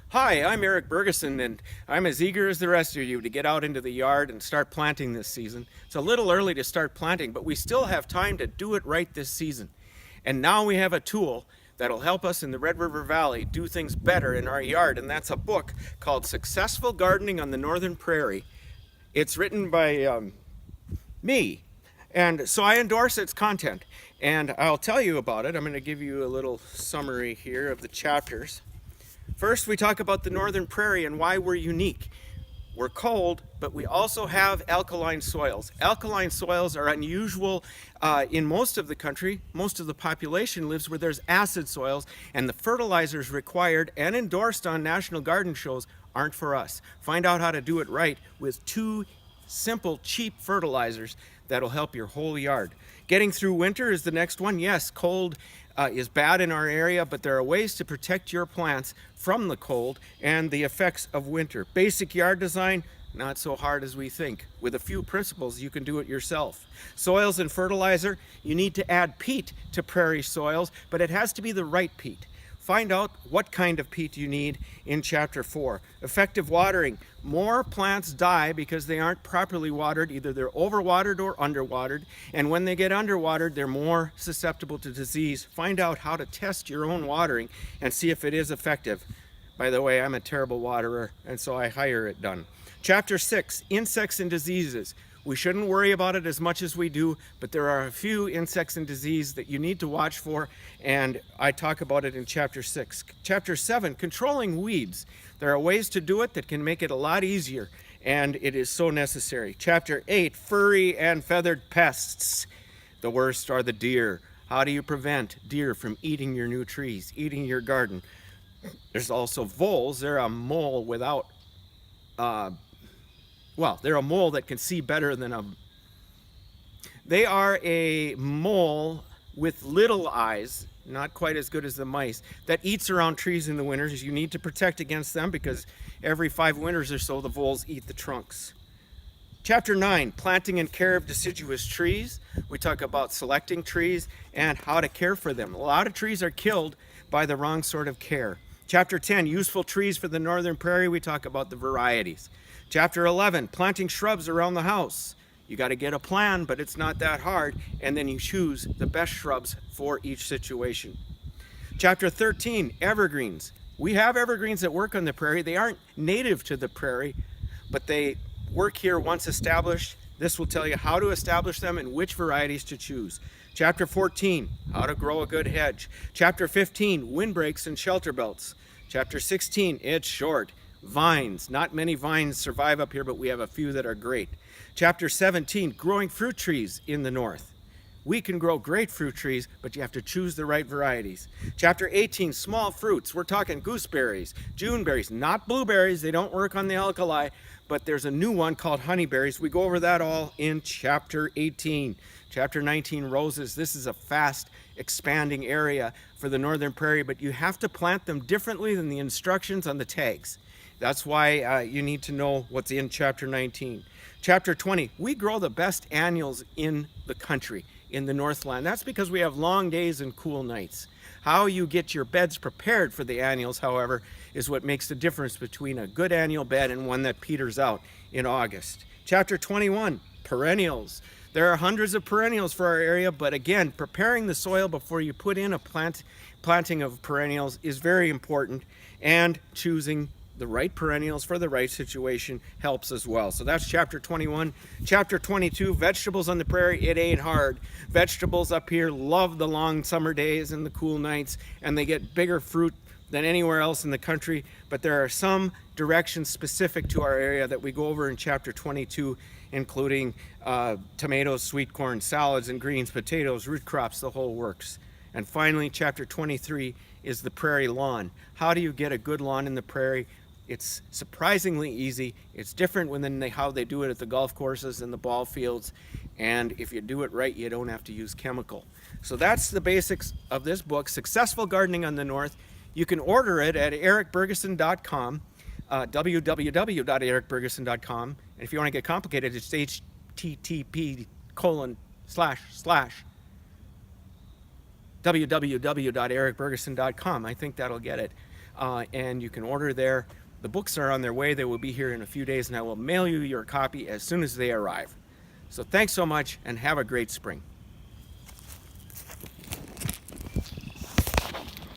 Hi, I'm Eric Bergeson, and I'm as eager as the rest of you to get out into the yard and start planting this season. It's a little early to start planting, but we still have time to do it right this season. And now we have a tool that'll help us in the Red River Valley do things better in our yard, and that's a book called Successful Gardening on the Northern Prairie. It's written by me, and so I endorse its content, and I'll tell you about it. I'm going to give you a little summary here of the chapters. First, we talk about the northern prairie and why we're unique. We're cold, but we also have alkaline soils. Alkaline soils are unusual in most of the country. Most of the population lives where there's acid soils, and the fertilizers required and endorsed on national garden shows aren't for us. Find out how to do it right with two simple, cheap fertilizers that'll help your whole yard. Getting through winter is the next one. Yes, cold is bad in our area, but there are ways to protect your plants from the cold and the effects of winter. Basic yard design, not so hard as we think. With a few principles, you can do it yourself. Soils and fertilizer, you need to add peat to prairie soils, but it has to be the right peat. Find out what kind of peat you need in Chapter 4. Effective watering. More plants die because they aren't properly watered. Either they're overwatered or underwatered. And when they get underwatered, they're more susceptible to disease. Find out how to test your own watering and see if it is effective. By the way, I'm a terrible waterer, and so I hire it done. Chapter 6, Insects and Diseases. We shouldn't worry about it as much as we do, but there are a few insects and disease that you need to watch for, and I talk about it in Chapter 6. Chapter 7, Controlling Weeds. There are ways to do it that can make it a lot easier, and it is so necessary. Chapter 8, Furry and Feathered Pests. The worst are the deer. How do you prevent deer from eating your new trees, eating your garden? There's also voles. They're a mole without they're a mole that can see better than they are a mole with little eyes, not quite as good as the mice, that eats around trees in the winters. You need to protect against them because every 5 winters or so, the voles eat the trunks. Chapter 9, Planting and Care of Deciduous Trees. We talk about selecting trees and how to care for them. A lot of trees are killed by the wrong sort of care. Chapter 10, Useful Trees for the Northern Prairie. We talk about the varieties. Chapter 11, Planting Shrubs Around the House. You got to get a plan, but it's not that hard, and then you choose the best shrubs for each situation. Chapter 13, Evergreens. We have evergreens that work on the prairie. They aren't native to the prairie, but they work here once established. This will tell you how to establish them and which varieties to choose. Chapter 14, How to Grow a Good Hedge. Chapter 15, Windbreaks and Shelter Belts. Chapter 16, It's Short. Vines. Not many vines survive up here, but we have a few that are great. Chapter 17, Growing Fruit Trees in the North. We can grow great fruit trees, but you have to choose the right varieties. Chapter 18, Small Fruits. We're talking gooseberries, Juneberries, not blueberries. They don't work on the alkali, but there's a new one called honeyberries. We go over that all in Chapter 18. Chapter 19, Roses. This is a fast expanding area for the Northern Prairie, but you have to plant them differently than the instructions on the tags. That's why you need to know what's in Chapter 19. Chapter 20, we grow the best annuals in the country, in the Northland. That's because we have long days and cool nights. How you get your beds prepared for the annuals, however, is what makes the difference between a good annual bed and one that peters out in August. Chapter 21, Perennials. There are hundreds of perennials for our area, but again, preparing the soil before you put in a planting of perennials is very important, and choosing the right perennials for the right situation helps as well. So that's Chapter 21. Chapter 22, Vegetables on the Prairie. It ain't hard. Vegetables up here love the long summer days and the cool nights, and they get bigger fruit than anywhere else in the country, but there are some directions specific to our area that we go over in Chapter 22, including tomatoes, sweet corn, salads and greens, potatoes, root crops, the whole works. And finally, Chapter 23 is the prairie lawn. How do you get a good lawn in the prairie? It's surprisingly easy. It's different than how they do it at the golf courses and the ball fields. And if you do it right, you don't have to use chemical. So that's the basics of this book, Successful Gardening on the North. You can order it at ericbergeson.com, www.ericbergeson.com. And if you want to get complicated, it's http:// www.ericbergeson.com. I think that'll get it. and you can order there. The books are on their way. They will be here in a few days, and I will mail you your copy as soon as they arrive. So thanks so much, and have a great spring.